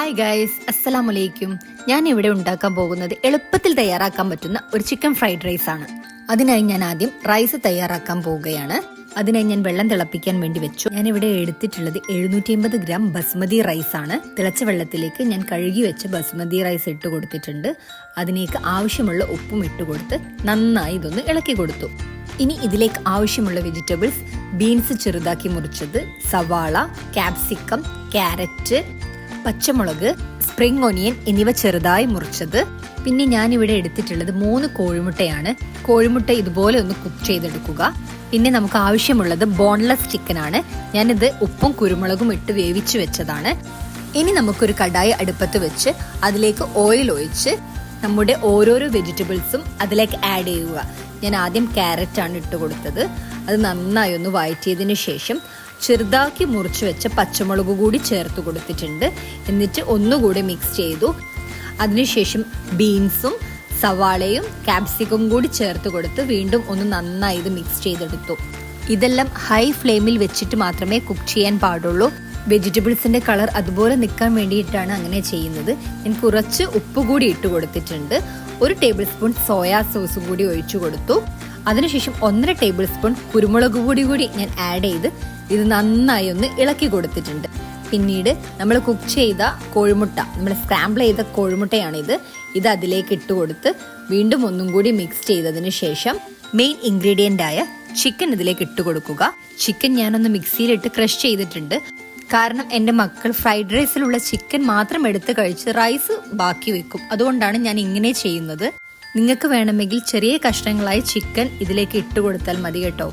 Hi guys, അസ്സലാമലൈക്കും. ഞാൻ ഇവിടെ ഉണ്ടാക്കാൻ പോകുന്നത് എളുപ്പത്തിൽ തയ്യാറാക്കാൻ പറ്റുന്ന ഒരു ചിക്കൻ ഫ്രൈഡ് റൈസ് ആണ്. അതിനായി ഞാൻ ആദ്യം റൈസ് തയ്യാറാക്കാൻ പോവുകയാണ്. അതിനായി ഞാൻ വെള്ളം തിളപ്പിക്കാൻ വേണ്ടി വെച്ചു. ഞാൻ ഇവിടെ എടുത്തിട്ടുള്ളത് 750 ഗ്രാം ബസ്മതി റൈസ് ആണ്. തിളച്ച വെള്ളത്തിലേക്ക് ഞാൻ കഴുകി വെച്ച ബസ്മതി റൈസ് ഇട്ട് കൊടുത്തിട്ടുണ്ട്. അതിലേക്ക് ആവശ്യമുള്ള ഉപ്പും ഇട്ട് കൊടുത്ത് നന്നായി ഇതൊന്ന് ഇളക്കി കൊടുത്തു. ഇനി ഇതിലേക്ക് ആവശ്യമുള്ള വെജിറ്റബിൾസ്: ബീൻസ് ചെറുതാക്കി മുറിച്ചത്, സവാള, ക്യാപ്സിക്കം, ക്യാരറ്റ്, പച്ചമുളക്, സ്പ്രിംഗ് ഓനിയൻ എന്നിവ ചെറുതായി മുറിച്ചത്. പിന്നെ ഞാൻ ഇവിടെ എടുത്തിട്ടുള്ളത് 3 കോഴിമുട്ടയാണ്. കോഴിമുട്ട ഇതുപോലെ ഒന്ന് കുക്ക് ചെയ്തെടുക്കുക. പിന്നെ നമുക്ക് ആവശ്യമുള്ളത് ബോൺലെസ് ചിക്കൻ ആണ്. ഞാനിത് ഉപ്പും കുരുമുളകും ഇട്ട് വേവിച്ചു വെച്ചതാണ്. ഇനി നമുക്കൊരു കടായി അടുപ്പത്ത് വെച്ച് അതിലേക്ക് ഓയിൽ ഒഴിച്ച് നമ്മുടെ ഓരോരോ വെജിറ്റബിൾസും അതിലേക്ക് ആഡ് ചെയ്യുക. ഞാൻ ആദ്യം ക്യാരറ്റ് ആണ് ഇട്ട് കൊടുത്തത്. അത് നന്നായി ഒന്ന് വഴറ്റിയതിനു ശേഷം ചെറുതാക്കി മുറിച്ച് വെച്ച പച്ചമുളക് കൂടി ചേർത്ത് കൊടുത്തിട്ടുണ്ട്. എന്നിട്ട് ഒന്നുകൂടി മിക്സ് ചെയ്തു. അതിനുശേഷം ബീൻസും സവാളയും ക്യാപ്സിക്കും കൂടി ചേർത്ത് കൊടുത്ത് വീണ്ടും ഒന്ന് നന്നായി ഇത് മിക്സ് ചെയ്തെടുത്തു. ഇതെല്ലാം ഹൈ ഫ്ലെയിമിൽ വെച്ചിട്ട് മാത്രമേ കുക്ക് ചെയ്യാൻ പാടുള്ളൂ. വെജിറ്റബിൾസിന്റെ കളർ അതുപോലെ നിൽക്കാൻ വേണ്ടിയിട്ടാണ് അങ്ങനെ ചെയ്യുന്നത്. ഞാൻ കുറച്ച് ഉപ്പ് കൂടി ഇട്ട് കൊടുത്തിട്ടുണ്ട്. 1 ടേബിൾ സ്പൂൺ സോയാ സോസും കൂടി ഒഴിച്ചു കൊടുത്തു. അതിനുശേഷം 1.5 ടേബിൾ സ്പൂൺ കുരുമുളക് പൊടി കൂടി ഞാൻ ആഡ് ചെയ്ത് ഇത് നന്നായി ഒന്ന് ഇളക്കി കൊടുത്തിട്ടുണ്ട്. പിന്നീട് നമ്മൾ കുക്ക് ചെയ്ത കോഴിമുട്ട, നമ്മൾ സ്ക്രാമ്പിൾ ചെയ്ത കോഴിമുട്ടയാണിത്. ഇത് അതിലേക്ക് ഇട്ട് കൊടുത്ത് വീണ്ടും ഒന്നും കൂടി മിക്സ് ചെയ്തതിന് ശേഷം മെയിൻ ഇൻഗ്രീഡിയന്റ് ആയ ചിക്കൻ ഇതിലേക്ക് ഇട്ട് കൊടുക്കുക. ചിക്കൻ ഞാനൊന്ന് മിക്സിയിലിട്ട് ക്രഷ് ചെയ്തിട്ടുണ്ട്. കാരണം എൻ്റെ മക്കൾ ഫ്രൈഡ് റൈസിലുള്ള ചിക്കൻ മാത്രം എടുത്ത് കഴിച്ച് റൈസ് ബാക്കി വെക്കും. അതുകൊണ്ടാണ് ഞാൻ ഇങ്ങനെ ചെയ്യുന്നത്. നിങ്ങൾക്ക് വേണമെങ്കിൽ ചെറിയ കഷ്ണങ്ങളായി ചിക്കൻ ഇതിലേക്ക് ഇട്ട് കൊടുത്താൽ മതി കേട്ടോ.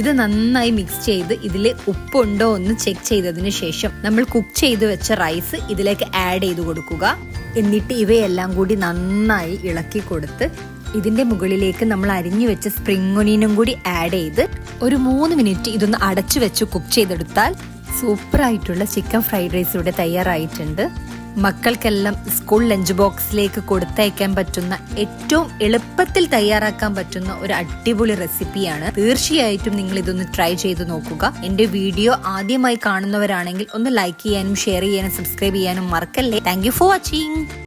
ഇത് നന്നായി മിക്സ് ചെയ്ത് ഇതിൽ ഉപ്പുണ്ടോ എന്ന് ചെക്ക് ചെയ്തതിന് ശേഷം നമ്മൾ കുക്ക് ചെയ്ത് വെച്ച റൈസ് ഇതിലേക്ക് ആഡ് ചെയ്ത് കൊടുക്കുക. എന്നിട്ട് ഇവയെല്ലാം കൂടി നന്നായി ഇളക്കി കൊടുത്ത് ഇതിന്റെ മുകളിലേക്ക് നമ്മൾ അരിഞ്ഞു വെച്ച സ്പ്രിംഗ് ഒനിയനും കൂടി ആഡ് ചെയ്ത് ഒരു 3 മിനിറ്റ് ഇതൊന്ന് അടച്ചു വെച്ച് കുക്ക് ചെയ്തെടുത്താൽ സൂപ്പറായിട്ടുള്ള ചിക്കൻ ഫ്രൈഡ് റൈസ് ഇവിടെ തയ്യാറായിട്ടുണ്ട്. മക്കൾക്കെല്ലാം സ്കൂൾ ലഞ്ച് ബോക്സിലേക്ക് കൊടുത്തയക്കാൻ പറ്റുന്ന ഏറ്റവും എളുപ്പത്തിൽ തയ്യാറാക്കാൻ പറ്റുന്ന ഒരു അടിപൊളി റെസിപ്പിയാണ്. തീർച്ചയായിട്ടും നിങ്ങൾ ഇതൊന്ന് ട്രൈ ചെയ്ത് നോക്കുക. എന്റെ വീഡിയോ ആദ്യമായി കാണുന്നവരാണെങ്കിൽ ഒന്ന് ലൈക്ക് ചെയ്യാനും ഷെയർ ചെയ്യാനും സബ്സ്ക്രൈബ് ചെയ്യാനും മറക്കല്ലേ. Thank you for watching.